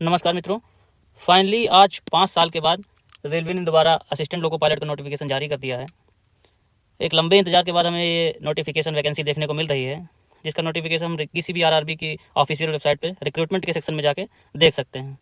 नमस्कार मित्रों, फाइनली आज 5 साल के बाद रेलवे ने दोबारा असिस्टेंट लोको पायलट का नोटिफिकेशन जारी कर दिया है। एक लंबे इंतजार के बाद हमें ये नोटिफिकेशन वैकेंसी देखने को मिल रही है, जिसका नोटिफिकेशन हम किसी भी आरआरबी की ऑफिशियल वेबसाइट पे रिक्रूटमेंट के सेक्शन में जाके देख सकते हैं।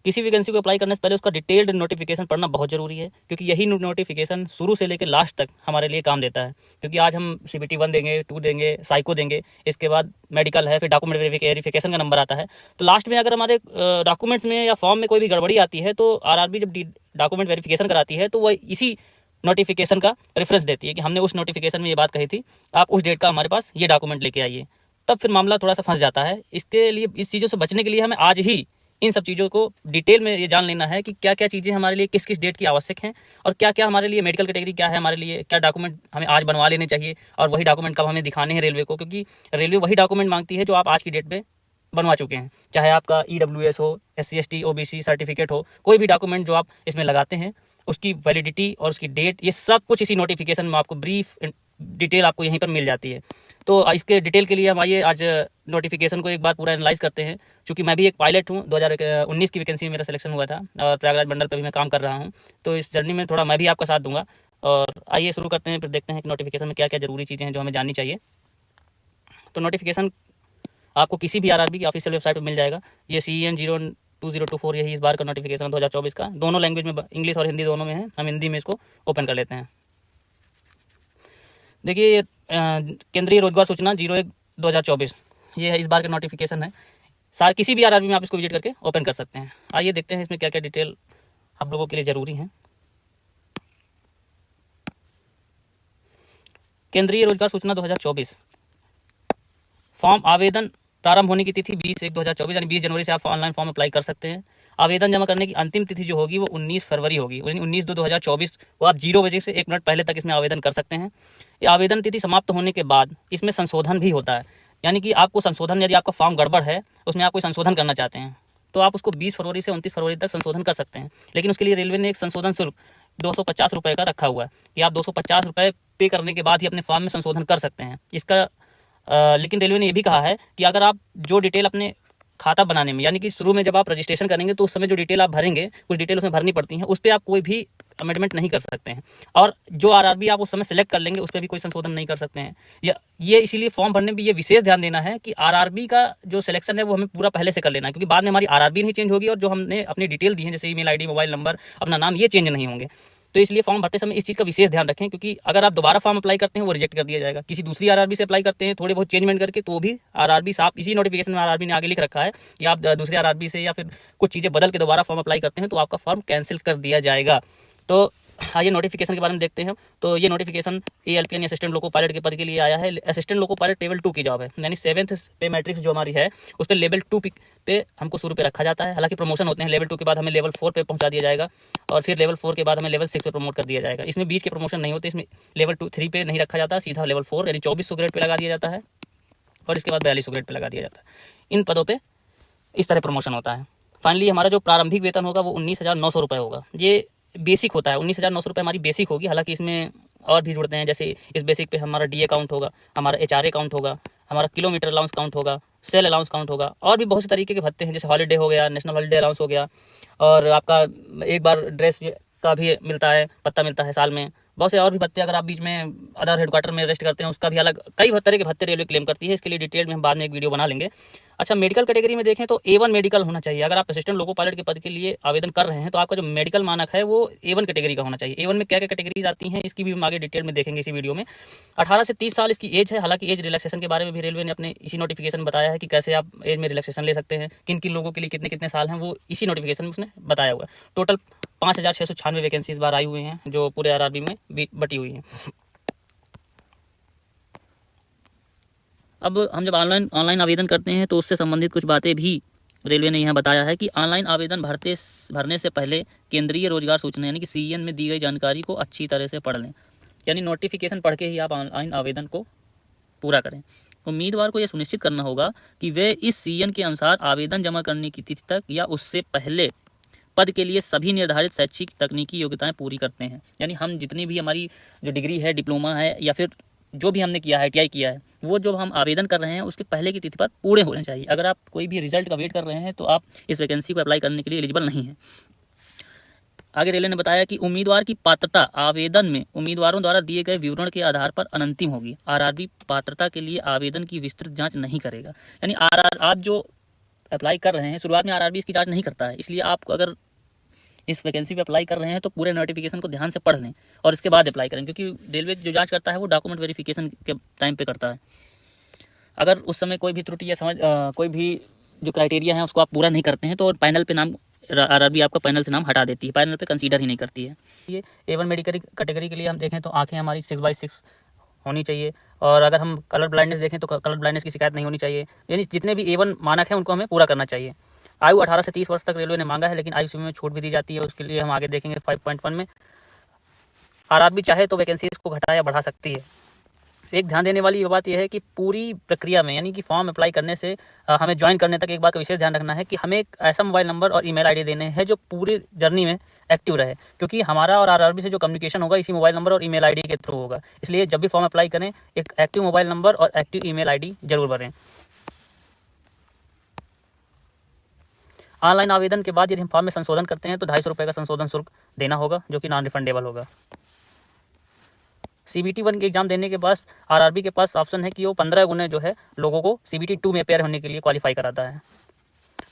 किसी वैकेंसी को अप्लाई करने से पहले उसका डिटेल्ड नोटिफिकेशन पढ़ना बहुत ज़रूरी है, क्योंकि यही नोटिफिकेशन शुरू से लेकर लास्ट तक हमारे लिए काम देता है। क्योंकि आज हम CBT 1 देंगे, 2 देंगे, साइको देंगे, इसके बाद मेडिकल है, फिर डॉक्यूमेंट वेरिफिकेशन का नंबर आता है। तो लास्ट में अगर हमारे डॉक्यूमेंट्स में या फॉर्म में कोई भी गड़बड़ी आती है तो आरआरबी जब डॉक्यूमेंट वेरिफिकेशन कराती है तो वह इसी नोटिफिकेशन का रेफरेंस देती है कि हमने उस नोटिफिकेशन में ये बात कही थी, आप उस डेट का हमारे पास ये डॉक्यूमेंट लेके आइए। तब फिर मामला थोड़ा सा फंस जाता है। इसके लिए, इस चीज़ों से बचने के लिए हमें आज ही इन सब चीज़ों को डिटेल में ये जान लेना है कि क्या क्या चीज़ें हमारे लिए किस किस डेट की आवश्यक हैं, और क्या क्या हमारे लिए मेडिकल कैटेगरी क्या है, हमारे लिए क्या डॉक्यूमेंट हमें आज बनवा लेने चाहिए, और वही डॉक्यूमेंट कब हमें दिखाने हैं रेलवे को। क्योंकि रेलवे वही डॉक्यूमेंट मांगती है जो आप आज की डेट में बनवा चुके हैं, चाहे आपका EWS हो, SC/ST OBC सर्टिफिकेट हो, कोई भी डॉक्यूमेंट जो आप इसमें लगाते हैं उसकी वैलिडिटी और उसकी डेट, ये सब कुछ इसी नोटिफिकेशन में आपको ब्रीफ डिटेल आपको यहीं पर मिल जाती है। तो इसके डिटेल के लिए हम आइए आज नोटिफिकेशन को एक बार पूरा एनालाइज करते हैं। क्योंकि मैं भी एक पायलट हूँ, 2019 की वैकेंसी में मेरा सिलेक्शन हुआ था और प्रयागराज मंडल पर भी मैं काम कर रहा हूँ। तो इस जर्नी में थोड़ा मैं भी आपका साथ दूंगा। और आइए शुरू करते हैं, फिर देखते हैं कि नोटिफिकेशन में क्या क्या ज़रूरी चीज़ें हैं जो हमें जाननी चाहिए। तो नोटिफिकेशन आपको किसी भी आरआरबी की ऑफिशियल वेबसाइट पर मिल जाएगा। ये CEN 02024 यही इस बार का नोटिफिकेशन 2024 का, दोनों लैंग्वेज में, इंग्लिश और हिंदी दोनों में है। हम हिंदी में इसको ओपन कर लेते हैं। देखिए, केंद्रीय रोजगार सूचना 01/2024 ये है इस बार का नोटिफिकेशन है। किसी भी आरआरबी में आप इसको विजिट करके ओपन कर सकते हैं। आइए देखते हैं इसमें क्या क्या डिटेल आप लोगों के लिए ज़रूरी हैं। केंद्रीय रोजगार सूचना 2024 फॉर्म आवेदन प्रारंभ होने की तिथि 20/1/2024 यानी 20 जनवरी से आप ऑनलाइन फॉर्म अप्लाई कर सकते हैं। आवेदन जमा करने की अंतिम तिथि जो होगी वो 19 फरवरी होगी, यानी 19/2/2024 वो आप 0 बजे से 1 मिनट पहले तक इसमें आवेदन कर सकते हैं। ये आवेदन तिथि समाप्त होने के बाद इसमें संशोधन भी होता है, यानी कि आपको संशोधन, यदि आपका फॉर्म गड़बड़ है, उसमें आप कोई संशोधन करना चाहते हैं तो आप उसको 20 फरवरी से 29 फरवरी तक संशोधन कर सकते हैं। लेकिन उसके लिए रेलवे ने एक संशोधन शुल्क 250 रुपये का रखा हुआ है कि आप 250 रुपये पे करने के बाद ही अपने फॉर्म में संशोधन कर सकते हैं। इसका लेकिन रेलवे ने ये भी कहा है कि अगर आप जो डिटेल अपने खाता बनाने में, यानी कि शुरू में जब आप रजिस्ट्रेशन करेंगे तो उस समय जो डिटेल आप भरेंगे, कुछ डिटेल उसमें भरनी पड़ती हैं, उस पर आप कोई भी अमेंडमेंट नहीं कर सकते हैं। और जो आरआरबी आप उस समय सेलेक्ट कर लेंगे उस पर भी कोई संशोधन नहीं कर सकते हैं। ये इसीलिए फॉर्म भरने में ये विशेष ध्यान देना है कि आरआरबी का जो सिलेक्शन है वो हमें पूरा पहले से कर लेना है, क्योंकि बाद में हमारी आरआरबी नहीं चेंज होगी और जो हमने अपनी डिटेल दी है, जैसे ईमेल ID, मोबाइल नंबर, अपना नाम, ये चेंज नहीं होंगे। तो इसलिए फॉर्म भरते समय इस चीज़ का विशेष ध्यान रखें, क्योंकि अगर आप दोबारा फॉर्म अप्लाई करते हैं वो रिजेक्ट कर दिया जाएगा। किसी दूसरी आरआरबी से अप्लाई करते हैं थोड़े बहुत चेंजमेंट करके, तो भी आरआरबी साफ, इसी नोटिफिकेशन में आरआरबी ने आगे लिख रखा है कि आप दूसरी आरआरबी से या फिर कुछ चीज़ें बदल के दोबारा फॉर्म अप्लाई करते हैं तो आपका फॉर्म कैंसिल कर दिया जाएगा। तो आइए नोटिफिकेशन के बारे में देखते हैं। तो ये notification ALPN assistant loco pilot के पद के लिए आया है। असिस्टेंट लोको पायलट लेवल 2 की जॉब है, यानी 7th पे मैट्रिक्स जो हमारी है उस पर लेवल 2 पे हमको शुरू पे रखा जाता है। हालांकि प्रमोशन होते हैं, लेवल 2 के बाद हमें लेवल 4 पे पहुंचा दिया जाएगा और फिर लेवल 4 के बाद हमें लेवल 6 पे प्रमोट कर दिया जाएगा। इसमें बीच के प्रमोशन नहीं होते, इसमें लेवल 3 पे नहीं रखा जाता, सीधा लेवल 4 यानी 2400 ग्रेड पे लगा दिया जाता है और इसके बाद 4200 ग्रेड पे लगा दिया जाता है। इन पदों पर इस तरह प्रमोशन होता है। फाइनली हमारा जो प्रारंभिक वेतन होगा वो 19,900 रुपये होगा। ये बेसिक होता है, 19,900 रुपये हमारी बेसिक होगी। हालांकि इसमें और भी जुड़ते हैं, जैसे इस बेसिक पे हमारा DA काउंट होगा, हमारा HRA काउंट होगा, हमारा किलोमीटर अलाउंस काउंट होगा, सेल अलाउंस काउंट होगा, और भी बहुत से तरीके के भत्ते हैं, जैसे हॉलीडे हो गया, नेशनल हॉलीडे अलाउंस हो गया, और आपका एक बार ड्रेस का भी मिलता है, पत्ता मिलता है साल में। बहुत से और भी भत्ते, अगर आप बीच में अदर हेडक्वार्टर में रेस्ट करते हैं उसका भी अलग, कई तरह के भत्ते रेलवे क्लेम करती है। इसके लिए डिटेल में हम बाद में एक वीडियो बना लेंगे। अच्छा, मेडिकल कैटेगरी में देखें तो A1 मेडिकल होना चाहिए। अगर आप असिस्टेंट लोको पायलट के पद के लिए आवेदन कर रहे हैं तो आपका जो मेडिकल मानक है वो A1 कैटेगरी का होना चाहिए। A1 में क्या क्या कैटेगरीज आती हैं इसकी भी हम आगे डिटेल में देखेंगे इसी वीडियो में। 18 से 30 साल इसकी एज है। हालांकि एज रिलैक्सेशन के बारे में भी रेलवे ने अपने इसी नोटिफिकेशन में बताया है कि कैसे आप एज में रिलैक्सेशन ले सकते हैं, किन किन लोगों के लिए कितने कितने साल हैं, वो इसी नोटिफिकेशन में उसने बताया हुआ है। टोटल 5,696 वैकेंसी इस बार आई हुई हैं जो पूरे आरआरबी में बटी हुई हैं। अब हम जब ऑनलाइन आवेदन करते हैं तो उससे संबंधित कुछ बातें भी रेलवे ने यहाँ बताया है कि ऑनलाइन आवेदन भरने से पहले केंद्रीय रोजगार सूचना यानी कि CEN में दी गई जानकारी को अच्छी तरह से पढ़ लें। यानी नोटिफिकेशन पढ़ के ही आप ऑनलाइन आवेदन को पूरा करें। उम्मीदवार को यह सुनिश्चित करना होगा कि वे इस CEN के अनुसार आवेदन जमा करने की तिथि तक या उससे पहले पद के लिए सभी निर्धारित शैक्षिक तकनीकी योग्यताएं पूरी करते हैं। यानी हम जितनी भी हमारी जो डिग्री है, डिप्लोमा है या फिर जो भी हमने किया है, ITI किया है, वो जो हम आवेदन कर रहे हैं उसके पहले की तिथि पर पूरे होने चाहिए। अगर आप कोई भी रिजल्ट का वेट कर रहे हैं तो आप इस वैकेंसी को अप्लाई करने के लिए एलिजिबल नहीं है। आगे रेलवे ने बताया कि उम्मीदवार की पात्रता आवेदन में उम्मीदवारों द्वारा दिए गए विवरण के आधार पर अनंतिम होगी। RRB पात्रता के लिए आवेदन की विस्तृत जांच नहीं करेगा। यानी आप जो अप्लाई कर रहे हैं, शुरुआत में RRB इसकी जांच नहीं करता है, इसलिए आप अगर इस वैकेंसी पे अप्लाई कर रहे हैं तो पूरे नोटिफिकेशन को ध्यान से पढ़ लें और इसके बाद अप्लाई करें, क्योंकि रेलवे जो जांच करता है वो डॉक्यूमेंट वेरिफिकेशन के टाइम पे करता है। अगर उस समय कोई भी त्रुटि या कोई भी जो क्राइटेरिया है उसको आप पूरा नहीं करते हैं तो पैनल पे नाम RRB आपका पैनल से नाम हटा देती है, पैनल पे कंसीडर ही नहीं करती है। ये A1 मेडिकल कैटेगरी के लिए हम देखें तो आंखें हमारी 6/6 होनी चाहिए, और अगर हम कलर ब्लाइंडनेस देखें तो कलर ब्लाइंडनेस की शिकायत नहीं होनी चाहिए। यानी जितने भी A1 मानक हैं उनको हमें पूरा करना चाहिए। आयु 18 से 30 वर्ष तक रेलवे ने मांगा है, लेकिन आयु सीमा में छूट भी दी जाती है, उसके लिए हम आगे देखेंगे 5.1 में। RRB चाहे तो वैकेंसी को घटा या बढ़ा सकती है। एक ध्यान देने वाली बात यह है कि पूरी प्रक्रिया में, यानी कि फॉर्म अप्लाई करने से हमें ज्वाइन करने तक एक बात का विशेष ध्यान रखना है कि हमें एक ऐसा मोबाइल नंबर और ईमेल आईडी देने हैं जो पूरी जर्नी में एक्टिव रहे, क्योंकि हमारा और RRB से जो कम्युनिकेशन होगा इसी मोबाइल नंबर और ईमेल आईडी के थ्रू होगा। इसलिए जब भी फॉर्म अप्लाई करें एक एक्टिव मोबाइल नंबर और एक्टिव ईमेल आईडी जरूर भरें। ऑनलाइन आवेदन के बाद यदि हम फॉर्म में संशोधन करते हैं तो 250 रुपये का संशोधन शुल्क देना होगा, जो कि नॉन रिफंडेबल होगा। CBT 1 के एग्जाम देने के बाद RRB के पास ऑप्शन है कि वो 15 गुने जो है लोगों को CBT 2 में अपेयर होने के लिए क्वालिफाई कराता है।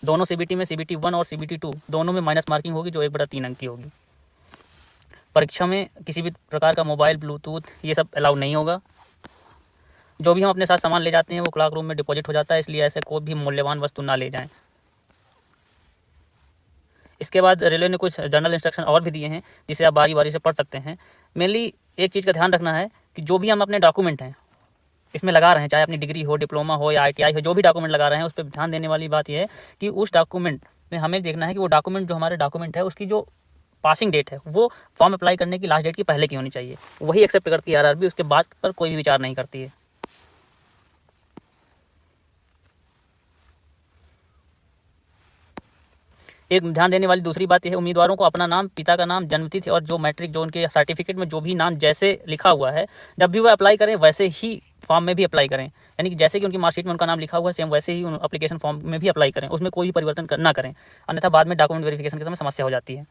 दोनों CBT में CBT 1 और CBT 2 दोनों में माइनस मार्किंग होगी, जो 1/3 अंक की होगी। परीक्षा में किसी भी प्रकार का मोबाइल, ब्लूटूथ ये सब अलाउ नहीं होगा। जो भी हम अपने साथ सामान ले जाते हैं वो क्लास रूम में डिपॉजिट हो जाता है, इसलिए ऐसे कोई भी मूल्यवान वस्तु ना ले जाएं। इसके बाद रेलवे ने कुछ जनरल इंस्ट्रक्शन और भी दिए हैं जिसे आप बारी बारी से पढ़ सकते हैं। मेनली एक चीज़ का ध्यान रखना है कि जो भी हम अपने डॉक्यूमेंट हैं इसमें लगा रहे हैं, चाहे अपनी डिग्री हो, डिप्लोमा हो या ITI हो, जो भी डॉक्यूमेंट लगा रहे हैं उस पर ध्यान देने वाली बात यह है कि उस डॉक्यूमेंट में हमें देखना है कि वो डॉक्यूमेंट जो हमारे डॉक्यूमेंट है उसकी जो पासिंग डेट है वो फॉर्म अप्लाई करने की लास्ट डेट की पहले की होनी चाहिए। वही एक्सेप्ट करती है RRB, उसके बाद पर कोई भी विचार नहीं करती है। एक ध्यान देने वाली दूसरी बात यह है, उम्मीदवारों को अपना नाम, पिता का नाम, जन्मतिथि और जो मैट्रिक जो उनके सर्टिफिकेट में जो भी नाम जैसे लिखा हुआ है जब भी वह अप्लाई करें वैसे ही फॉर्म में भी अप्लाई करें। यानी कि जैसे कि उनकी मार्कशीट में उनका नाम लिखा हुआ है सेम वैसे ही एप्लीकेशन फॉर्म में भी अप्लाई करें, उसमें कोई भी परिवर्तन ना करें, अन्यथा बाद में डॉक्यूमेंट वेरिफिकेशन के समय समस्या हो जाती है।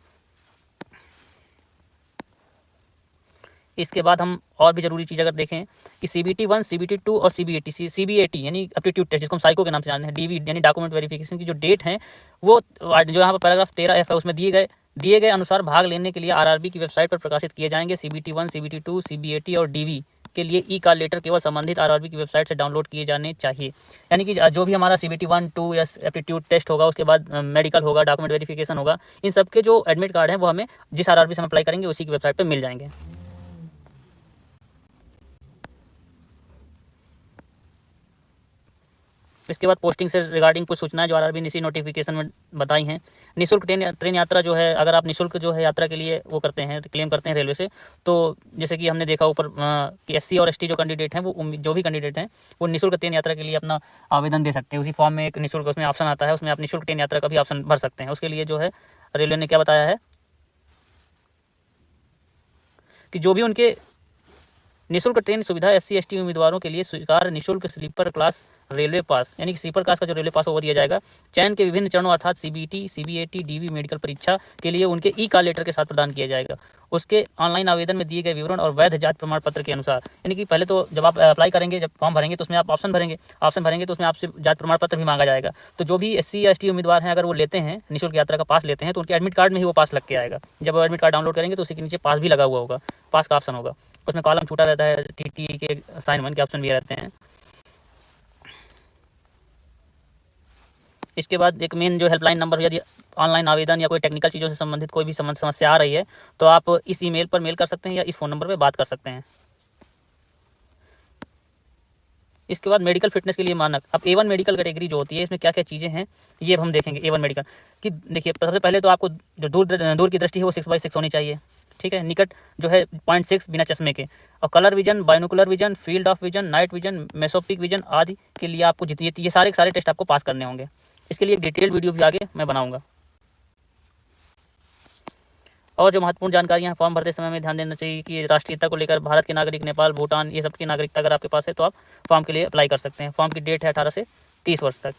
इसके बाद हम और भी जरूरी चीज़ अगर देखें कि CBT 1, CBT 2 और CBAT यानी एप्टीट्यूड टेस्ट, जिसको हम साइको के नाम से जानते हैं, DV यानी डॉक्यूमेंट वेरिफिकेशन की जो डेट है वो जो यहाँ पर पैराग्राफ 13F है उसमें दिए गए अनुसार भाग लेने के लिए RRB की वेबसाइट पर प्रकाशित किए जाएंगे। CBT 1, CBT 2, CBAT और DV के लिए ई-कॉल लेटर केवल संबंधित RRB की वेबसाइट से डाउनलोड किए जाने चाहिए। यानी कि जो भी हमारा CBT 1, 2 या एप्टीट्यूड टेस्ट होगा, उसके बाद मेडिकल होगा, डॉक्यूमेंट वेरिफिकेशन होगा, इन सब के जो एडमिट कार्ड हैं वो हमें जिस RRB से हम अप्लाई करेंगे उसी की वेबसाइट पर मिल जाएंगे। इसके बाद पोस्टिंग से रिगार्डिंग कुछ सूचनाएं जो RRB ने इसी नोटिफिकेशन में बताई हैं। निःशुल्क ट्रेन यात्रा जो है, अगर आप निःशुल्क जो है यात्रा के लिए वो करते हैं, क्लेम करते हैं रेलवे से, तो जैसे कि हमने देखा ऊपर कि SC और ST जो कैंडिडेट हैं वो जो भी कैंडिडेट हैं वो निःशुल्क ट्रेन यात्रा के लिए अपना आवेदन दे सकते हैं। उसी फॉर्म में एक निःशुल्क उसमें ऑप्शन आता है, उसमें आप निःशुल्क ट्रेन यात्रा का भी ऑप्शन भर सकते हैं। उसके लिए जो है रेलवे ने क्या बताया है कि जो भी उनके निःशुल्क ट्रेन सुविधा SC ST उम्मीदवारों के लिए स्वीकार निःशुल्क स्लीपर क्लास रेलवे पास, यानी कि स्लीपर क्लास का जो रेलवे पास हो वो दिया जाएगा। चयन के विभिन्न चरणों अर्थात CBT, CBAT, DV मेडिकल परीक्षा के लिए उनके ई-कॉल लेटर के साथ प्रदान किया जाएगा। उसके ऑनलाइन आवेदन में दिए गए विवरण और वैध जाति प्रमाण पत्र के अनुसार, यानी कि पहले तो जब आप अप्लाई करेंगे, जब फॉर्म भरेंगे तो उसमें आप ऑप्शन भरेंगे तो उसमें आपसे जाति प्रमाण पत्र भी मांगा जाएगा। तो जो भी SC या ST उम्मीदवार हैं अगर वो लेते हैं निःशुल्क यात्रा का पास लेते हैं तो उनके एडमिट कार्ड में ही वो पास लग के आएगा। जब वो एडमिट कार्ड डाउनलोड करेंगे तो उसी के नीचे पास भी लगा हुआ होगा, पास का ऑप्शन होगा, उसमें कॉलम छूटा रहता है, TT के साइन 1 के ऑप्शन भी रहते हैं। इसके बाद एक मेन जो हेल्पलाइन नंबर, यदि ऑनलाइन आवेदन या कोई टेक्निकल चीज़ों से संबंधित कोई भी समस्या आ रही है तो आप इस ईमेल पर मेल कर सकते हैं या इस फ़ोन नंबर पर बात कर सकते हैं। इसके बाद मेडिकल फिटनेस के लिए मानक। अब A1 मेडिकल कैटेगरी जो होती है इसमें क्या क्या चीज़ें हैं ये हम देखेंगे। A1 मेडिकल कि देखिए, सबसे पहले तो आपको जो दूर की दृष्टि है वो 6/6 होनी चाहिए, ठीक है। निकट जो है 0.6 बिना चश्मे के, और colour vision, binocular vision, field of vision, night vision, mesopic vision आदि के लिए आपको ये सारे टेस्ट आपको पास करने होंगे। इसके लिए एक डिटेल वीडियो भी आगे मैं बनाऊंगा। और जो महत्वपूर्ण जानकारियां हैं, फॉर्म भरते समय में ध्यान देना चाहिए कि राष्ट्रीयता को लेकर भारत के नागरिक, नेपाल, भूटान, ये सब की नागरिकता अगर आपके पास है तो आप फॉर्म के लिए अप्लाई कर सकते हैं। फॉर्म की डेट है 18 से 30 वर्ष तक।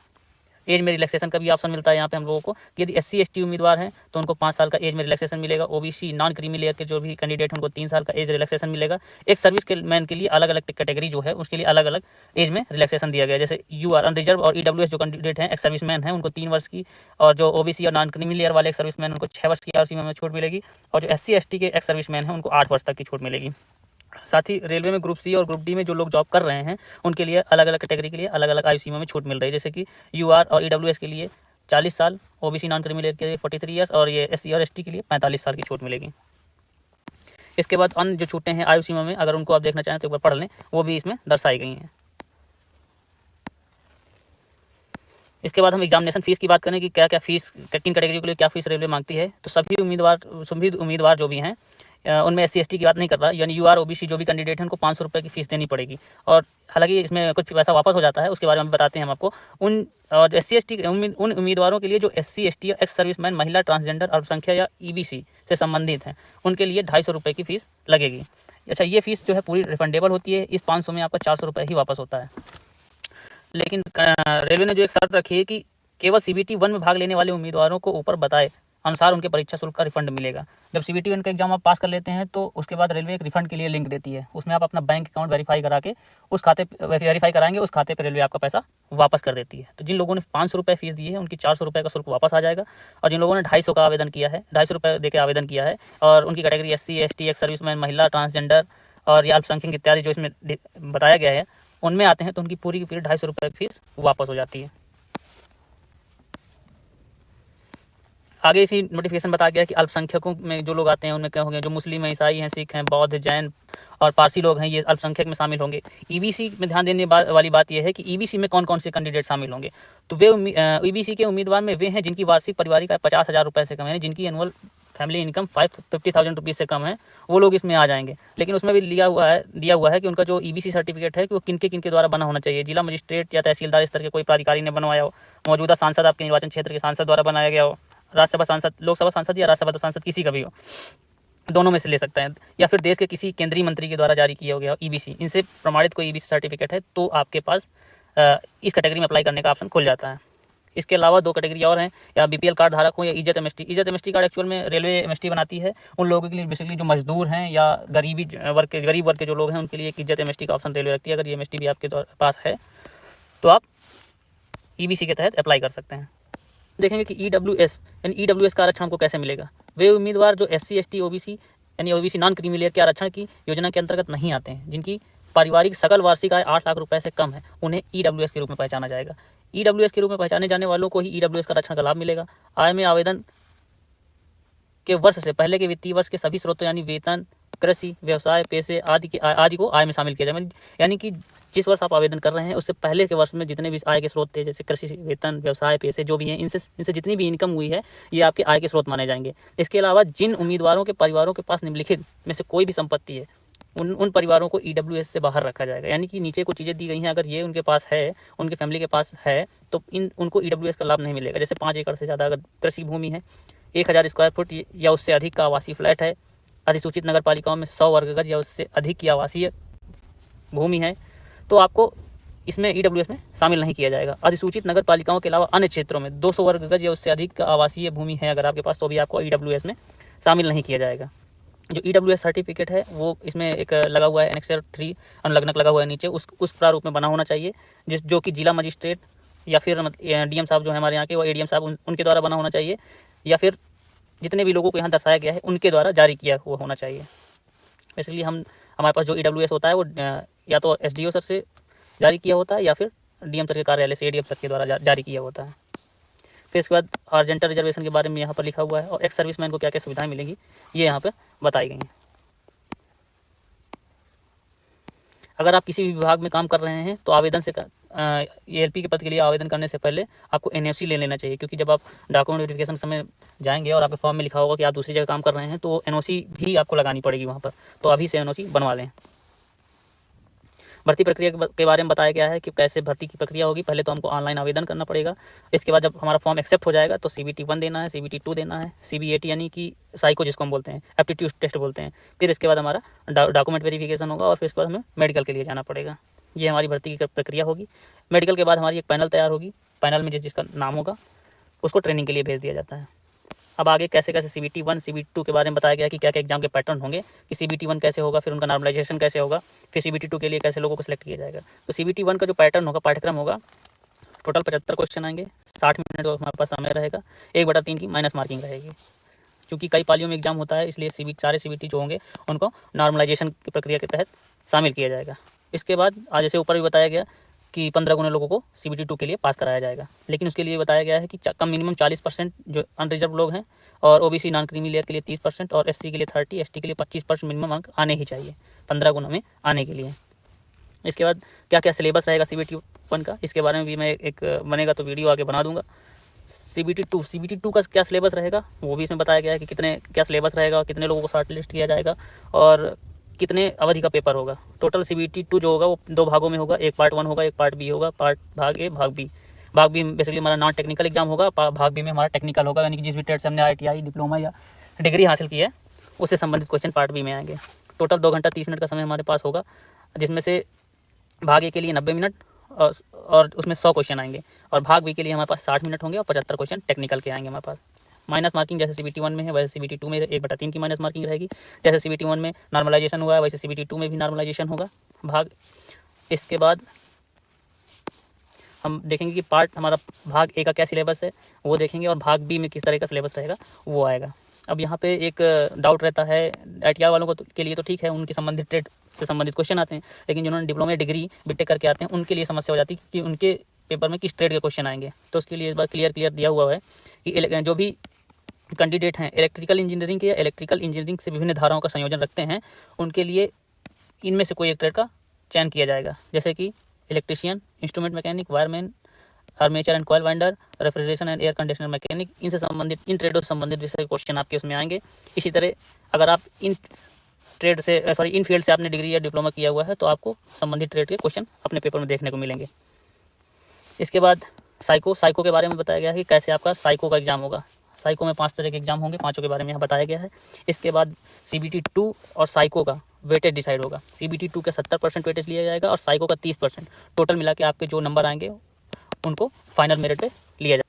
एज में रिलैक्सेशन का भी ऑप्शन मिलता है यहाँ पे हम लोगों को। यदि SC ST उम्मीदवार हैं तो उनको 5 साल का एज में रिलैक्सेशन मिलेगा। OBC नॉन क्रीमी लेयर के जो भी कैंडिडेट हैं उनको 3 साल का एज रिलैक्सेशन मिलेगा। एक सर्विस के मैन के लिए अलग अलग कैटेगरी जो है उसके लिए अलग अलग एज में रिलैक्सेशन दिया गया है। जैसे UR अनरिजर्व और EWS जो कैंडिडेट हैं, एक्स सर्विस मैन हैं, उनको 3 वर्ष की, और जो OBC और नॉन क्रीमी लेयर वाले एक्स सर्विस मैन उनको 6 वर्ष की आयु सीमा में छूट मिलेगी, और जो SC ST के एक्स सर्विस मैन हैं उनको 8 वर्ष तक की छूट मिलेगी। साथ ही रेलवे में ग्रुप C और ग्रुप D में जो लोग जॉब कर रहे हैं उनके लिए अलग अलग कैटेगरी के लिए अलग अलग आयु सीमा में छूट मिल रही है। जैसे कि UR और EWS के लिए 40 साल, OBC नॉन क्रीमी लेयर के लिए 43 ईयर्स, और ये SC और ST के लिए 45 साल की छूट मिलेगी। इसके बाद अन्य जो छूटें हैं आयु सीमा में, अगर उनको आप देखना चाहें तो एक बार पढ़ लें, वो भी इसमें दर्शाई गई हैं। इसके बाद हम एग्जामिनेशन फीस की बात करें कि क्या क्या फीस, किन कैटेगरी के लिए क्या फीस रेलवे मांगती है। तो सभी उम्मीदवार जो भी हैं उनमें SC ST की बात नहीं कर रहा, यानी UR OBC जो भी कैंडिडेट हैं उनको 500 रुपये की फीस देनी पड़ेगी। और हालांकि इसमें कुछ पैसा वापस हो जाता है, उसके बारे में बताते हैं हम आपको। उन SC ST उन उम्मीदवारों के लिए जो SC ST या एक्स सर्विसमैन, महिला, ट्रांसजेंडर, अल्पसंख्यक या EBC से संबंधित हैं, उनके लिए 250 रुपये की फीस लगेगी। अच्छा, ये फीस जो है पूरी रिफंडेबल होती है। इस 500 में आपका 400 रुपये ही वापस होता है। लेकिन रेलवे ने जो एक शर्त रखी है कि केवल CBT 1 में भाग लेने वाले उम्मीदवारों को ऊपर बताए अनुसार उनके परीक्षा शुल्क का रिफंड मिलेगा। जब CBT 1 का एग्जाम आप पास कर लेते हैं तो उसके बाद रेलवे एक रिफंड के लिए लिंक देती है। उसमें आप अपना बैंक अकाउंट वेरीफाई करा के उस खाते पर रेलवे आपका पैसा वापस कर देती है। तो जिन लोगों ने 500 रुपये फीस दी है उनकी 400 रुपये का शुल्क वापस आ जाएगा, और जिन लोगों ने 250 का आवेदन किया है, 250 रुपये देकर आवेदन किया है, और उनकी category SC ST, ex serviceman, महिला, ट्रांसजेंडर और या अल्पसंख्यक इत्यादि जो इसमें बताया गया है उनमें आते हैं, तो उनकी पूरी की पूरी 250 रुपये फीस वापस हो जाती है। आगे इसी नोटिफिकेशन बताया गया कि अल्पसंख्यकों में जो लोग आते हैं उनमें क्या होंगे, जो मुस्लिम हैं, ईसाई हैं, सिख हैं, बौद्ध, जैन और पारसी लोग हैं, ये अल्पसंख्यक में शामिल होंगे। EBC में ध्यान देने वाली बात यह है कि EBC में कौन कौन से कैंडिडेट शामिल होंगे। तो वे EBC के उम्मीदवार में वे हैं जिनकी वार्षिक पारिवारिक आय 50,000 रुपये से कम है, जिनकी एनुअल फैमिली इनकम 50,000 रुपीज़ से कम है, वो लोग इसमें आ जाएंगे। लेकिन उसमें भी दिया हुआ है कि उनका जो EBC सर्टिफिकेट है कि वो किनके द्वारा बना होना चाहिए। जिला मजिस्ट्रेट या तहसीलदार स्तर के कोई प्राधिकारी ने बनवाया हो, मौजूदा सांसद, आपके निर्वाचन क्षेत्र के सांसद द्वारा बनाया गया हो, राज्यसभा सांसद, लोकसभा सांसद या राज्यसभा सांसद किसी का भी हो, दोनों में से ले सकते हैं, या फिर देश के किसी केंद्रीय मंत्री के द्वारा जारी किया गया EBC, इनसे प्रमाणित कोई EBC सर्टिफिकेट है तो आपके पास इस कैटेगरी में अप्लाई करने का ऑप्शन खुल जाता है। इसके अलावा 2 कैटेगरी और हैं, या BPL कार्ड धारक हो या इज्जत MST कार्ड एक्चुअल में रेलवे MST बनाती है उन लोगों के लिए, बेसिकली जो मजदूर हैं या गरीब वर्ग के जो लोग हैं उनके लिए एक इज्जत MST का ऑप्शन रेलवे रखती है। अगर ये MST भी आपके पास है तो आप EBC के तहत अप्लाई कर सकते हैं। देखेंगे कि EWS यानी EWS का आरक्षण को कैसे मिलेगा। वे उम्मीदवार जो SC ST OBC यानी OBC नॉन क्रीमी लेयर के आरक्षण की योजना के अंतर्गत नहीं आते हैं, जिनकी पारिवारिक सकल वार्षिक आय 8 लाख रुपए से कम है, उन्हें EWS के रूप में पहचाना जाएगा। EWS के रूप में पहचाने जाने वालों को ही EWS का आरक्षण का लाभ मिलेगा। आय में आवेदन के वर्ष से पहले के वित्तीय वर्ष के सभी स्रोतों यानी वेतन, कृषि, व्यवसाय, पैसे आदि को आय में शामिल किया जाए। यानी कि जिस वर्ष आप आवेदन कर रहे हैं उससे पहले के वर्ष में जितने भी आय के स्रोत थे, जैसे कृषि, वेतन, व्यवसाय, पैसे जो भी हैं, इनसे जितनी भी इनकम हुई है ये आपके आय के स्रोत माने जाएंगे। इसके अलावा जिन उम्मीदवारों के परिवारों के पास निम्नलिखित में से कोई भी संपत्ति है उन परिवारों को EWS से बाहर रखा जाएगा। यानी कि नीचे कुछ चीज़ें दी गई हैं, अगर ये उनके पास है, उनके फैमिली के पास है, तो उनको EWS का लाभ नहीं मिलेगा। जैसे 5 एकड़ से ज़्यादा अगर कृषि भूमि है, 1000 स्क्वायर फुट या उससे अधिक का आवासीय फ्लैट है, अधिसूचित नगर पालिकाओं में 100 वर्ग गज या उससे अधिक की आवासीय भूमि है, तो आपको इसमें EWS में शामिल नहीं किया जाएगा। अधिसूचित नगर पालिकाओं के अलावा अन्य क्षेत्रों में 200 वर्ग गज या उससे अधिक का आवासीय भूमि है अगर आपके पास, तो भी आपको EWS में शामिल नहीं किया जाएगा। जो EWS सर्टिफिकेट है वो इसमें एक लगा हुआ है, एनेक्सर 3 अनुलग्नक लगा हुआ है नीचे, उस प्रारूप में बना होना चाहिए, जो कि जिला मजिस्ट्रेट या फिर DM साहब जो है हमारे यहाँ के, वो ADM साहब उनके द्वारा बना होना चाहिए, या फिर जितने भी लोगों को यहाँ दर्शाया गया है उनके द्वारा जारी किया हुआ होना चाहिए। बेसिकली हमारे पास जो EWS होता है वो या तो SDO सर से जारी किया होता है या फिर DM सर के कार्यालय से ADM सर के द्वारा जारी किया होता है। फिर इसके बाद आर्जेंटल रिजर्वेशन के बारे में यहाँ पर लिखा हुआ है, और एक्स सर्विसमैन को क्या क्या सुविधाएं मिलेंगी ये यहाँ पर बताई गई हैं। अगर आप किसी भी विभाग में काम कर रहे हैं तो आवेदन से ALP के पद के लिए आवेदन करने से पहले आपको NOC ले लेना चाहिए, क्योंकि जब आप डॉक्यूमेंट वेरिफिकेशन समय जाएंगे और आपके फॉर्म में लिखा होगा कि आप दूसरी जगह काम कर रहे हैं तो NOC भी आपको लगानी पड़ेगी वहाँ पर, तो अभी से NOC बनवा लें। भर्ती प्रक्रिया के बारे में बताया गया है कि कैसे भर्ती की प्रक्रिया होगी। पहले तो हमको ऑनलाइन आवेदन करना पड़ेगा। इसके बाद जब हमारा फॉर्म एक्सेप्ट हो जाएगा तो CBT 1 देना है, CBT 2 देना है, CBAT यानी कि साइको जिसको हम बोलते हैं, एप्टीट्यूड टेस्ट बोलते हैं। फिर इसके बाद हमारा डॉक्यूमेंट वेरिफिकेशन होगा और फिर इसके बाद हमें मेडिकल के लिए जाना पड़ेगा। ये हमारी भर्ती की प्रक्रिया होगी। मेडिकल के बाद हमारी एक पैनल तैयार होगी। पैनल में जिसका नाम होगा उसको ट्रेनिंग के लिए भेज दिया जाता है। अब आगे कैसे कैसे CBT 1 CBT 2 के बारे में बताया गया कि क्या क्या एग्जाम के पैटर्न होंगे, कि CBT 1 कैसे होगा, फिर उनका नॉर्मलाइजेशन कैसे होगा, फिर CBT 2 के लिए कैसे लोगों को सिलेक्ट किया जाएगा। तो CBT 1 का जो पैटर्न होगा, पाठ्यक्रम होगा, टोटल 75 क्वेश्चन आएंगे, 60 मिनट का हमारे पास समय रहेगा, 1/3 की माइनस मार्किंग रहेगी। क्योंकि कई पालियों में एग्जाम होता है इसलिए सारे CBT जो होंगे उनको नॉर्मलाइजेशन की प्रक्रिया के तहत शामिल किया जाएगा। इसके बाद आज जैसे ऊपर भी बताया गया कि 15 गुना लोगों को CBT 2 के लिए पास कराया जाएगा, लेकिन उसके लिए बताया गया है कि कम मिनिमम 40% जो अनरिजर्व लोग हैं और OBC नॉन क्रीमी लेयर के लिए 30% और SC के लिए 30, ST के लिए 25% मिनिमम अंक आने ही चाहिए 15 गुना में आने के लिए। इसके बाद क्या क्या सिलेबस रहेगा CBT 1 का, इसके बारे में भी मैं एक बनेगा तो वीडियो आगे बना दूंगा। CBT 2 का क्या सिलेबस रहेगा वो भी इसमें बताया गया है कि क्या सिलेबस रहेगा, कितने लोगों को शॉर्ट लिस्ट किया जाएगा और कितने अवधि का पेपर होगा। टोटल CBT 2 जो होगा वो 2 भागों में होगा, एक पार्ट 1 होगा, एक पार्ट B होगा, भाग A भाग B। भाग B बेसिकली हमारा नॉन टेक्निकल एग्जाम होगा, भाग B में हमारा टेक्निकल होगा, यानी कि जिस भी ट्रेड से हमने ITI डिप्लोमा या डिग्री हासिल की है उससे संबंधित क्वेश्चन पार्ट B में आएंगे। टोटल 2 घंटा 30 मिनट का समय हमारे पास होगा, जिसमें से भाग A के लिए 90 मिनट और उसमें 100 क्वेश्चन आएंगे, और भाग B के लिए हमारे पास 60 मिनट होंगे और 75 क्वेश्चन टेक्निकल के आएंगे हमारे पास। माइनस मार्किंग जैसे CBT 1 में है वैसे CBT 2 में 1/3 की माइनस मार्किंग रहेगी। जैसे CBT 1 में नॉर्मलाइजेशन हुआ है वैसे CBT 2 में भी नॉर्मलाइजेशन होगा भाग। इसके बाद हम देखेंगे कि पार्ट हमारा भाग A का क्या सिलेबस है वो देखेंगे, और भाग B में किस तरह का सिलेबस रहेगा वो आएगा। अब यहाँ पे एक डाउट रहता है ITI वालों को के लिए तो ठीक है, उनके संबंधित ट्रेड से संबंधित क्वेश्चन आते हैं, लेकिन जिन्होंने डिप्लोमा डिग्री बीटेक करके आते हैं उनके लिए समस्या हो जाती है कि उनके पेपर में किस ट्रेड के क्वेश्चन आएंगे। तो उसके लिए इस बार क्लियर दिया हुआ है कि जो भी कैंडिडेट हैं इलेक्ट्रिकल इंजीनियरिंग के या इलेक्ट्रिकल इंजीनियरिंग से विभिन्न धाराओं का संयोजन रखते हैं, उनके लिए इनमें से कोई एक ट्रेड का चयन किया जाएगा, जैसे कि electrician, instrument mechanic, wireman, armature and coil winder, refrigeration and air conditioner mechanic, इनसे संबंधित इन ट्रेडों से संबंधित विषय क्वेश्चन आपके उसमें आएंगे। इसी तरह अगर आप इन फील्ड से आपने डिग्री या डिप्लोमा किया हुआ है तो आपको संबंधित ट्रेड के क्वेश्चन अपने पेपर में देखने को मिलेंगे। इसके बाद साइको के बारे में बताया गया है कि कैसे आपका साइको का एग्जाम होगा। साइको में 5 तरह के एग्जाम होंगे, 5 के बारे में यहाँ बताया गया है। इसके बाद CBT 2 और साइको का वेटेज डिसाइड होगा। CBT 2 का 70% वेटेज लिया जाएगा और साइको का 30%। टोटल मिला के आपके जो नंबर आएंगे उनको फाइनल मेरिट पे लिया जाएगा।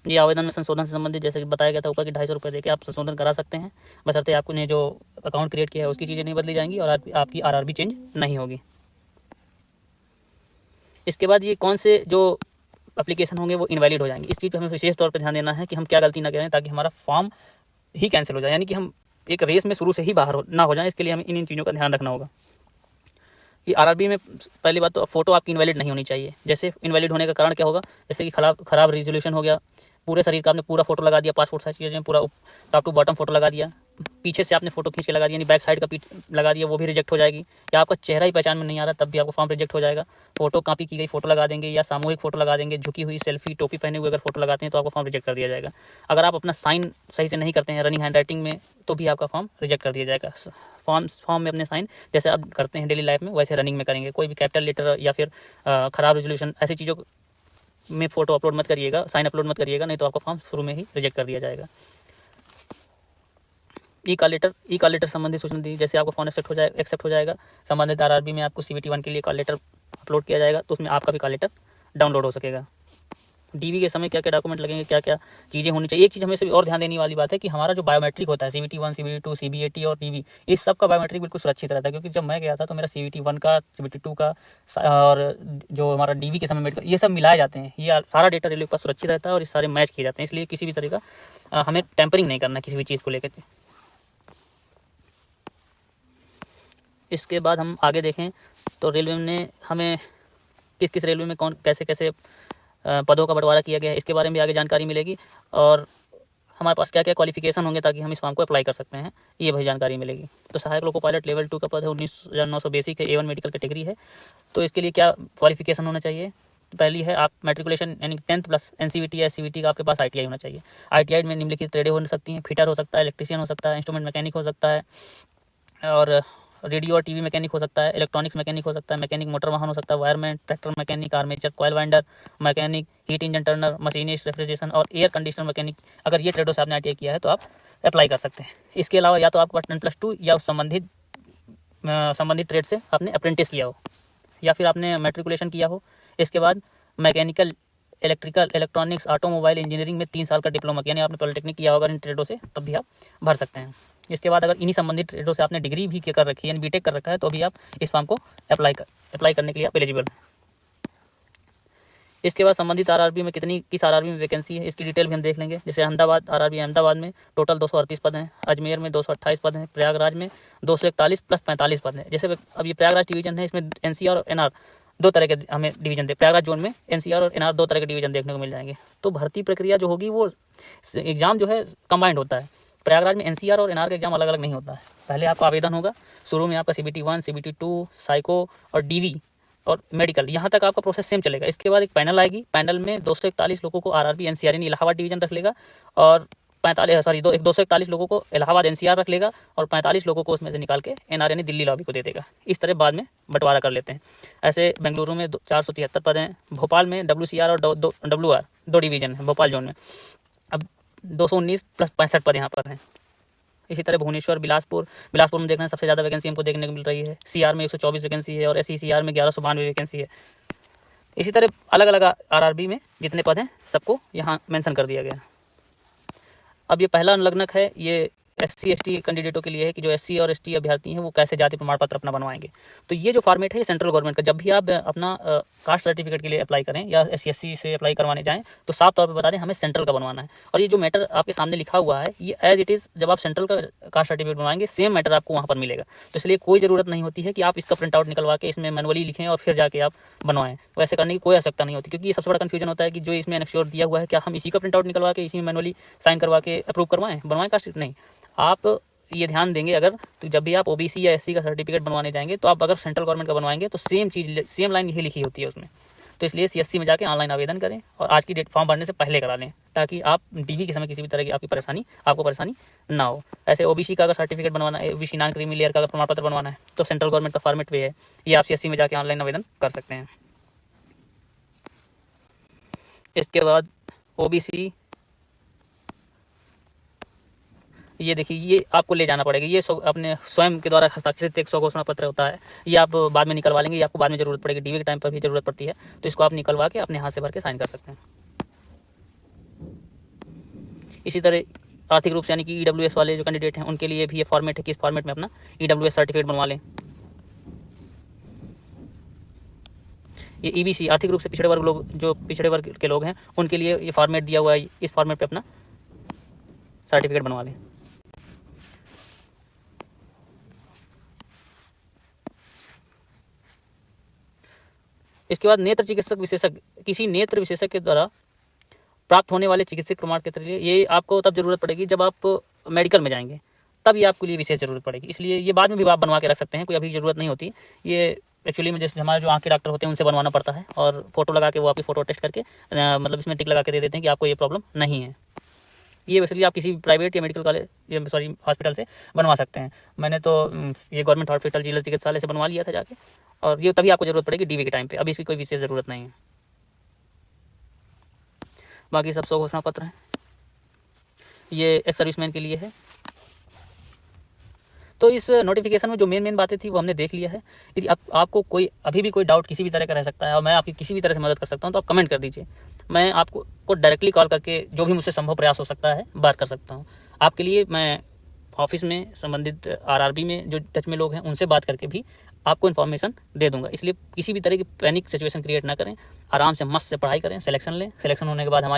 ये आवेदन में संशोधन से संबंधित जैसे कि बताया गया था ऊपर कि 250 रुपये देके आप संशोधन करा सकते हैं, बशर्ते आपने जो अकाउंट क्रिएट किया है उसकी चीज़ें नहीं बदली जाएंगी और आपकी RRB चेंज नहीं होगी। इसके बाद ये कौन से जो एप्लीकेशन होंगे वो इनवैलिड हो जाएंगे। इस चीज़ पर हमें विशेष तौर पर ध्यान देना है कि हम क्या गलती ना करें ताकि हमारा फॉर्म ही कैंसिल हो जाए, यानी कि हम एक रेस में शुरू से ही बाहर ना हो जाए। इसके लिए हमें इन चीज़ों का ध्यान रखना होगा कि RRB में पहली बात तो फ़ोटो आपकी इनवैलिड नहीं होनी चाहिए। जैसे इनवैलिड होने का कारण क्या होगा, जैसे कि खराब रिजोल्यूशन हो गया, पूरे शरीर का आपने पूरा फोटो लगा दिया, पासपोर्ट साइज में पूरा टॉप टू बॉटम फोटो लगा दिया, पीछे से आपने फोटो खींच के लगा दिया, यानी बैक साइड का पीठ लगा दिया, वो भी रिजेक्ट हो जाएगी। या आपका चेहरा ही पहचान में नहीं आ रहा तब भी आपको फॉर्म रिजेक्ट हो जाएगा। फोटो कॉपी की गई फोटो लगा देंगे या सामूहिक फोटो लगा देंगे, झुकी हुई सेल्फी टोपी पहने हुए अगर फोटो लगाते हैं तो आपका फॉर्म रिजेक्ट कर दिया जाएगा। अगर आप अपना साइन सही से नहीं करते हैं रनिंग हैंडराइटिंग में तो भी आपका फॉर्म रिजेक्ट कर दिया जाएगा। फॉर्म में अपने साइन जैसे आप करते हैं डेली लाइफ में वैसे रनिंग में करेंगे। कोई भी कैपिटल लेटर या फिर खराब रेजोल्यूशन ऐसी चीज़ों में फ़ोटो अपलोड मत करिएगा, साइन अपलोड मत करिएगा, नहीं तो आपका फॉर्म शुरू में ही रिजेक्ट कर दिया जाएगा। ई कॉल लेटर संबंधित सूचना दी, जैसे आपका फॉर्म एक्सेप्ट हो जाएगा संबंधित RRB में आपको CBT 1 के लिए कॉल लेटर अपलोड किया जाएगा तो उसमें आपका भी कॉल लेटर डाउनलोड हो सकेगा। DV के समय क्या क्या डॉक्यूमेंट लगेंगे, क्या क्या चीज़ें होनी चाहिए। एक चीज़ हमें से और ध्यान देने वाली बात है कि हमारा जो बायोमेट्रिक होता है CBT 1, CBT 2, CBAT और DV, इस सब का बायोमेट्रिक बिल्कुल सुरक्षित रहता है। क्योंकि जब मैं गया था तो मेरा CBT 1 का, CBT 2 का और जो हमारा DV के समय मेडिकल, ये सब मिलाए जाते हैं। ये सारा डेटा रेलवे के पास सुरक्षित रहता है और ये सारे मैच किए जाते हैं, इसलिए किसी भी तरह का हमें टैंपरिंग नहीं करना किसी भी चीज़ को लेकर। इसके बाद हम आगे देखें तो रेलवे ने हमें किस रेलवे में कौन कैसे पदों का बंटवारा किया गया है इसके बारे में भी आगे जानकारी मिलेगी, और हमारे पास क्या क्या क्वालिफिकेशन होंगे ताकि हम इस फॉर्म को अप्लाई कर सकते हैं ये भी जानकारी मिलेगी। तो सहायक लोको पायलट लेवल 2 का पद है, 19,900 बेसिक है, A1 मेडिकल कैटेगरी है। तो इसके लिए क्या क्वालिफिकेशन होना चाहिए, पहली है आप मैट्रिकुलेशन यानी 10th प्लस NCVT या CVT का आपके पास ITI होना चाहिए। ITI में निम्नलिखित ट्रेडें हो सकती हैं, फिटर हो सकता है, इलेक्ट्रीशियन हो सकता है, इंस्ट्रूमेंट मैकेनिक हो सकता है और रेडियो और टीवी मैकेनिक हो सकता है, इलेक्ट्रॉनिक्स मैकेनिक हो सकता है, मैकेनिक मोटर वाहन हो सकता है, wireman, tractor mechanic, armature, coil winder mechanic, heat engine Turner, machinist, refrigeration और एयर कंडीशनर मैकेनिक। अगर ये ट्रेडों से आपने ITI किया है तो आप अप्लाई कर सकते हैं। इसके अलावा या तो आपके पास 10+2 या उस संबंधित ट्रेड से आपने अप्रेंटिस किया हो, या फिर आपने मैट्रिकुलेशन किया हो। इसके बाद mechanical, electrical, electronics, automobile engineering में 3 साल का डिप्लोमा किया, यानी आपने पॉलिटेक्निक किया होगा इन ट्रेडों से, तब भी आप भर सकते हैं। इसके बाद अगर इन्हीं संबंधित ट्रेडों से आपने डिग्री भी कर रखी है, यानी बीटेक कर रखा है, तो भी आप इस फॉर्म को अप्लाई करने के लिए आप एलिजिबल हैं। इसके बाद संबंधित RRB में किस RRB में वैकेंसी है, इसकी डिटेल भी हम देख लेंगे। जैसे अहमदाबाद RRB, अहमदाबाद में टोटल 238 पद हैं, अजमेर में 228 पद हैं, प्रयागराज में 241 + 45 पद हैं। जैसे अब ये प्रयागराज डिवीजन है, इसमें NCR और NR दो तरह के हमें डिवीजन प्रयागराज जोन में NCR और NR दो तरह के डिवीजन देखने को मिल जाएंगे। तो भर्ती प्रक्रिया जो होगी वो एग्जाम जो है कंबाइंड होता है। प्रयागराज में NCR और NR का एग्जाम अलग अलग नहीं होता है। पहले आपका आवेदन होगा, शुरू में आपका CBT 1, CBT 2, साइको और DV और मेडिकल, यहाँ तक आपका प्रोसेस सेम चलेगा। इसके बाद एक पैनल आएगी, पैनल में 241 लोगों को RRB NCR यानी इलाहाबाद डिवीजन रख लेगा, और 241 लोगों को इलाहाबाद NCR रख लेगा, और 45 लोगों को उसमें से निकाल के NR यानी दिल्ली लॉबी को दे देगा। इस तरह बाद में बंटवारा कर लेते हैं। ऐसे बेंगलुरु में 473 पद हैं, भोपाल में WCR और WR 2 डिवीजन है भोपाल जोन में। अब 219 + 65 पद यहाँ पर हैं। इसी तरह भुवनेश्वर, बिलासपुर में देखना सबसे ज़्यादा वैकेंसी हमको देखने को मिल रही है। CR में 124 वैकेंसी है, और SECR में 1192 वैकेंसी है। इसी तरह अलग अलग RRB में जितने पद हैं सबको यहाँ मेंशन कर दिया गया। अब ये पहला अनुलग्नक है, ये SC ST कैंडिडेटों के लिए है कि जो SC और ST अभ्यर्थी हैं वो कैसे जाति प्रमाण पत्र अपना बनवाएंगे। तो ये जो फॉर्मेट है ये सेंट्रल गवर्नमेंट का, जब भी आप अपना कास्ट सर्टिफिकेट के लिए अप्लाई करें या SC SC से अप्लाई करवाने जाएं तो साफ तौर पे बता दें हमें सेंट्रल का बनवाना है। और ये जो मैटर आपके सामने लिखा हुआ है ये एज इट इज़, जब आप सेंट्रल का कास्ट सर्टिफिकेट बनवाएंगे सेम मैटर आपको वहाँ पर मिलेगा। तो इसलिए कोई ज़रूरत नहीं होती है कि आप इसका प्रिंट आउट निकलवा के इसमें मैनुअली लिखें और फिर जाके आप बनवाएं। तो ऐसे करने की कोई आवश्यकता नहीं होती, क्योंकि ये सबसे बड़ा कन्फ्यूजन होता है कि जो इसमें एनेक्स्योर दिया हुआ है क्या हम इसी का प्रिंट आउट निकलवा के इसी में मैनुअली साइन करवा के अप्रूव बनवाएं कास्ट। नहीं, आप ये ध्यान देंगे अगर तो जब भी आप OBC या SC का सर्टिफिकेट बनवाने जाएंगे तो आप अगर सेंट्रल गवर्नमेंट का बनवाएंगे तो सेम लाइन यही लिखी होती है उसमें। तो इसलिए CSC में जाके ऑनलाइन आवेदन करें और आज की डेट फॉर्म भरने से पहले करा लें, ताकि आप DV के समय किसी भी तरह की आपको परेशानी ना हो। ऐसे OBC का अगर सर्टिफिकेट बनवाना है, OBC नॉन क्रीमी लेयर का अगर प्रमाण पत्र बनवाना है तो सेंट्रल गवर्नमेंट का फॉर्मेट वे है, ये आप CSC में जाके ऑनलाइन आवेदन कर सकते हैं। इसके बाद OBC, ये देखिए ये आपको ले जाना पड़ेगा, ये अपने स्वयं के द्वारा हस्ताक्षरित एक स्वघोषणा पत्र होता है, ये आप बाद में निकलवा लेंगे, ये आपको बाद में जरूरत पड़ेगी, DV के टाइम पर भी जरूरत पड़ती है, तो इसको आप निकलवा के अपने हाथ से भर के साइन कर सकते हैं। इसी तरह आर्थिक रूप से यानी कि EWS वाले जो कैंडिडेट हैं उनके लिए भी ये फॉर्मेट है कि इस फॉर्मेट में अपना EWS सर्टिफिकेट बनवा लें। ये EBC आर्थिक रूप से पिछड़े वर्ग के लोग हैं उनके लिए ये फॉर्मेट दिया हुआ है, इस फॉर्मेट पे अपना सर्टिफिकेट बनवा लें। इसके बाद किसी नेत्र विशेषज्ञ के द्वारा प्राप्त होने वाले चिकित्सक प्रमाण पत्र के लिए ये आपको तब जरूरत पड़ेगी जब आप मेडिकल में जाएंगे, तब ये आपके लिए विशेष जरूरत पड़ेगी। इसलिए ये बाद में भी आप बनवा के रख सकते हैं, कोई अभी जरूरत नहीं होती। ये एक्चुअली में जैसे हमारे जो आँख के डॉक्टर होते हैं उनसे बनवाना पड़ता है, और फोटो लगा के वो आपकी फोटो टेस्ट करके मतलब इसमें टिक लगा के दे देते हैं कि आपको ये प्रॉब्लम नहीं है। ये वैसे आप किसी प्राइवेट या मेडिकल कॉलेज हॉस्पिटल से बनवा सकते हैं। मैंने तो ये गवर्नमेंट हॉस्पिटल जिला चिकित्सालय से बनवा लिया था जाके, और ये तभी आपको जरूरत पड़ेगी DV के टाइम पे, अभी इसकी कोई विशेष ज़रूरत नहीं है। बाकी सब स्वघोषणा पत्र हैं, ये एक सर्विसमैन के लिए है। तो इस नोटिफिकेशन में जो मेन बातें थी वो हमने देख लिया है। यदि आपको अभी भी कोई डाउट किसी भी तरह का रह सकता है और मैं आपकी किसी भी तरह से मदद कर सकता हूँ तो आप कमेंट कर दीजिए, मैं आपको डायरेक्टली कॉल करके जो भी मुझसे संभव प्रयास हो सकता है बात कर सकता हूँ। आपके लिए मैं ऑफिस में संबंधित RRB में जो टच में लोग हैं उनसे बात करके भी आपको इन्फॉर्मेशन दे दूंगा। इसलिए किसी भी तरह की पैनिक सिचुएशन क्रिएट ना करें, आराम से मस्त से पढ़ाई करें, सिलेक्शन लें। सिलेक्शन होने के बाद हमारी